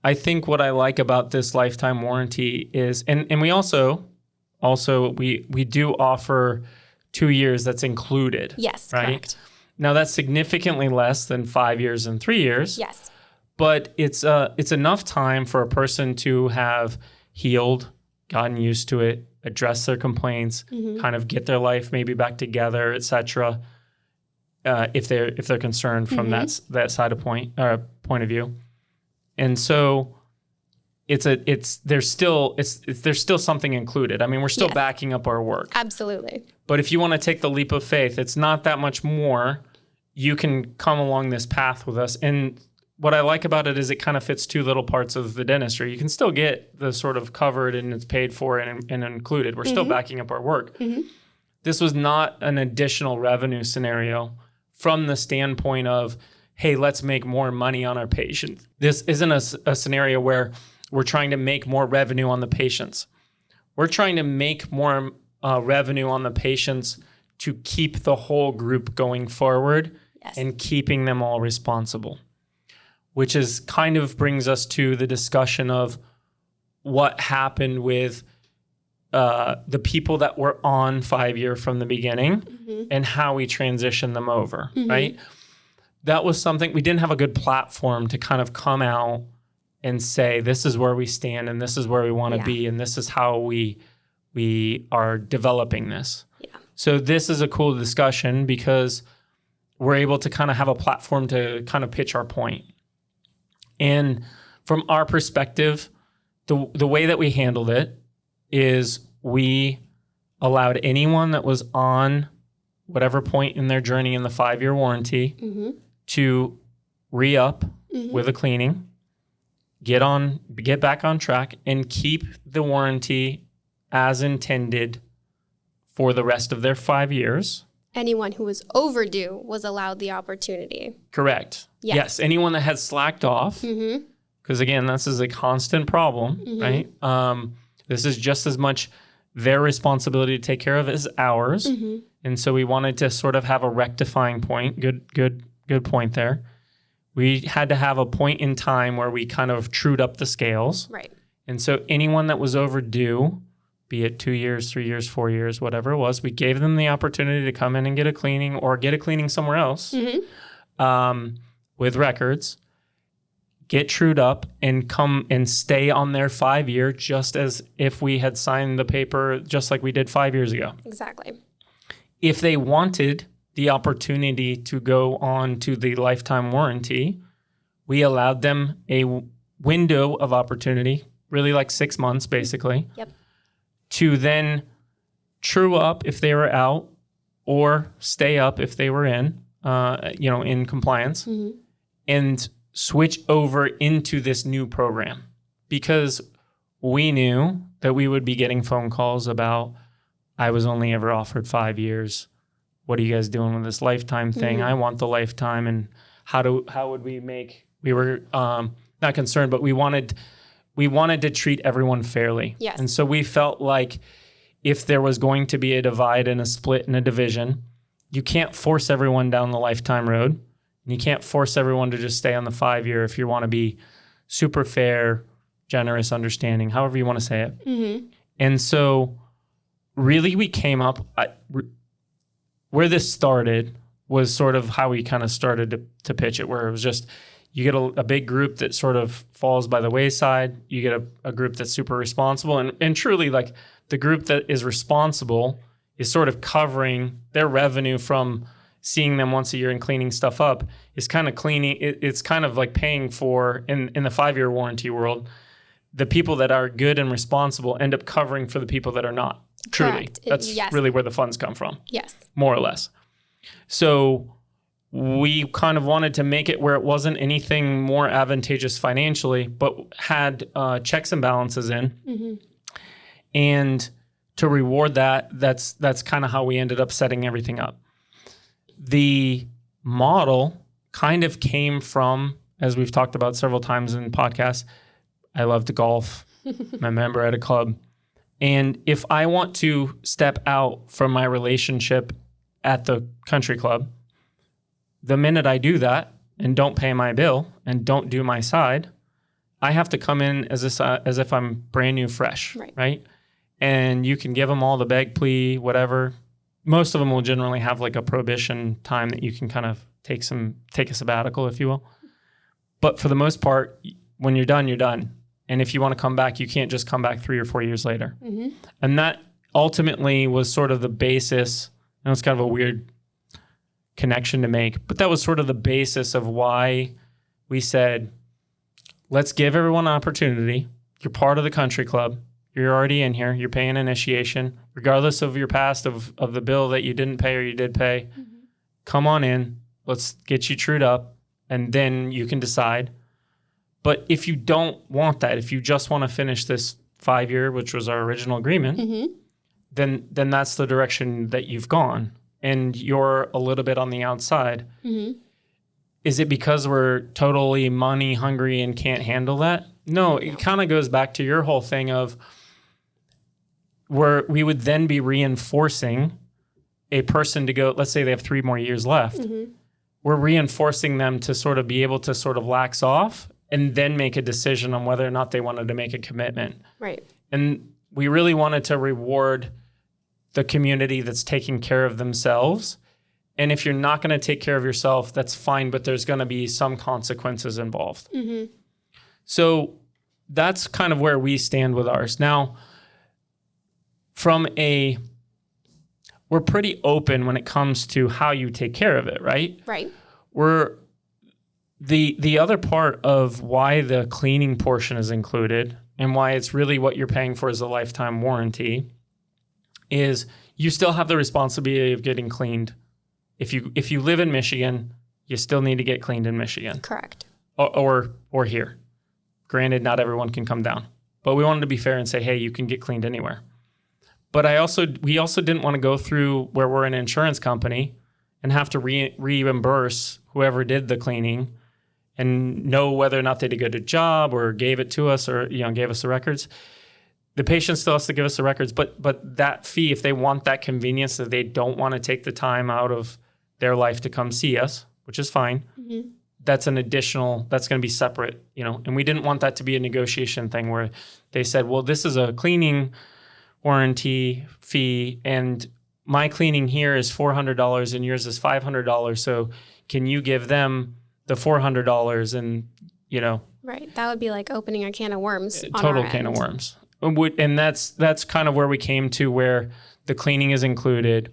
I think what I like about this lifetime warranty is, and we also we do offer 2 years that's included. Yes, right? correct. Now that's significantly less than 5 years and 3 years. Yes. But it's enough time for a person to have healed, gotten used to it, address their complaints, kind of get their life maybe back together, etc. If they're concerned from that side of point of view. And so there's still something included. I mean, we're still backing up our work. Absolutely. But if you want to take the leap of faith, it's not that much more. You can come along this path with us. And what I like about it is it kind of fits two little parts of the dentistry. You can still get the sort of covered and it's paid for and included. We're still backing up our work. This was not an additional revenue scenario from the standpoint of, hey, let's make more money on our patients. This isn't a scenario where we're trying to make more revenue on the patients. We're trying to make more revenue on the patients to keep the whole group going forward and keeping them all responsible, which is kind of brings us to the discussion of what happened with the people that were on 5-year from the beginning and how we transitioned them over, right? That was something, we didn't have a good platform to kind of come out and say, this is where we stand and this is where we want to be and this is how we are developing this. Yeah. So this is a cool discussion because we're able to kind of have a platform to kind of pitch our point. And from our perspective, the way that we handled it is we allowed anyone that was on whatever point in their journey in the 5-year warranty to re-up with a cleaning, get back on track, and keep the warranty as intended for the rest of their 5 years. Anyone who was overdue was allowed the opportunity. Correct. Yes. Anyone that had slacked off, because again, this is a constant problem, right? This is just as much their responsibility to take care of as ours. And so we wanted to sort of have a rectifying point. Good point there. We had to have a point in time where we kind of trued up the scales. Right. And so anyone that was overdue, be it 2 years, 3 years, 4 years, whatever it was, we gave them the opportunity to come in and get a cleaning or get a cleaning somewhere else with records, get trued up, and come and stay on their 5-year just as if we had signed the paper just like we did 5 years ago. Exactly. If they wanted the opportunity to go on to the lifetime warranty, we allowed them a window of opportunity, really like 6 months basically, to then true up if they were out or stay up if they were in compliance and switch over into this new program, because we knew that we would be getting phone calls about, I was only ever offered 5 years. What are you guys doing with this lifetime thing? I want the lifetime. And how would we make, we were not concerned, but we wanted to treat everyone fairly. Yes. And so we felt like if there was going to be a divide and a split and a division, you can't force everyone down the lifetime road. And you can't force everyone to just stay on the 5-year if you want to be super fair, generous, understanding, however you want to say it. And so really we came up, where this started was sort of how we kind of started to pitch it, where it was just, you get a big group that sort of falls by the wayside. You get a group that's super responsible. And truly, like, the group that is responsible is sort of covering their revenue from seeing them once a year and cleaning stuff up, is kind of cleaning. It's kind of like paying for, in the 5-year warranty world, the people that are good and responsible end up covering for the people that are not. Truly. Correct. That's really where the funds come from. Yes. More or less. So we kind of wanted to make it where it wasn't anything more advantageous financially, but had checks and balances in. And to reward that's kind of how we ended up setting everything up. The model kind of came from, as we've talked about several times in podcasts, I love to golf. I'm a member at a club. And if I want to step out from my relationship at the country club, the minute I do that and don't pay my bill and don't do my side, I have to come in as if I'm brand new, fresh, right? And you can give them all the beg, plea, whatever. Most of them will generally have like a prohibition time that you can kind of take a sabbatical, if you will. But for the most part, when you're done, you're done. And if you want to come back, you can't just come back 3 or 4 years later. Mm-hmm. And that ultimately was sort of the basis. I know it's kind of a weird connection to make, but that was sort of the basis of why we said, let's give everyone an opportunity. You're part of the country club. You're already in here. You're paying initiation. Regardless of your past of the bill that you didn't pay or you did pay, come on in. Let's get you trued up, and then you can decide. But if you don't want that, if you just want to finish this 5-year, which was our original agreement, then that's the direction that you've gone, and you're a little bit on the outside. Mm-hmm. Is it because we're totally money hungry and can't handle that? No, it kind of goes back to your whole thing of where we would then be reinforcing a person to go, let's say they have 3 more years left. Mm-hmm. We're reinforcing them to sort of be able to sort of lax off and then make a decision on whether or not they wanted to make a commitment. Right. And we really wanted to reward the community that's taking care of themselves. And if you're not going to take care of yourself, that's fine, but there's going to be some consequences involved. Mm-hmm. So that's kind of where we stand with ours. Now, we're pretty open when it comes to how you take care of it, right? Right. We're the other part of why the cleaning portion is included and why it's really what you're paying for is a lifetime warranty is you still have the responsibility of getting cleaned. If you live in Michigan, you still need to get cleaned in Michigan. Correct. Or here. Granted, not everyone can come down. But we wanted to be fair and say, hey, you can get cleaned anywhere. But we also didn't want to go through where we're an insurance company and have to reimburse whoever did the cleaning and know whether or not they did a good job or gave it to us or gave us the records. The patient still has to give us the records, but that fee, if they want that convenience that they don't want to take the time out of their life to come see us, which is fine, that's an additional, that's going to be separate, and we didn't want that to be a negotiation thing where they said, well, this is a cleaning warranty fee and my cleaning here is $400 and yours is $500. So can you give them the $400 and, Right. That would be like opening a can of worms. Total can of worms. And that's kind of where we came to where the cleaning is included.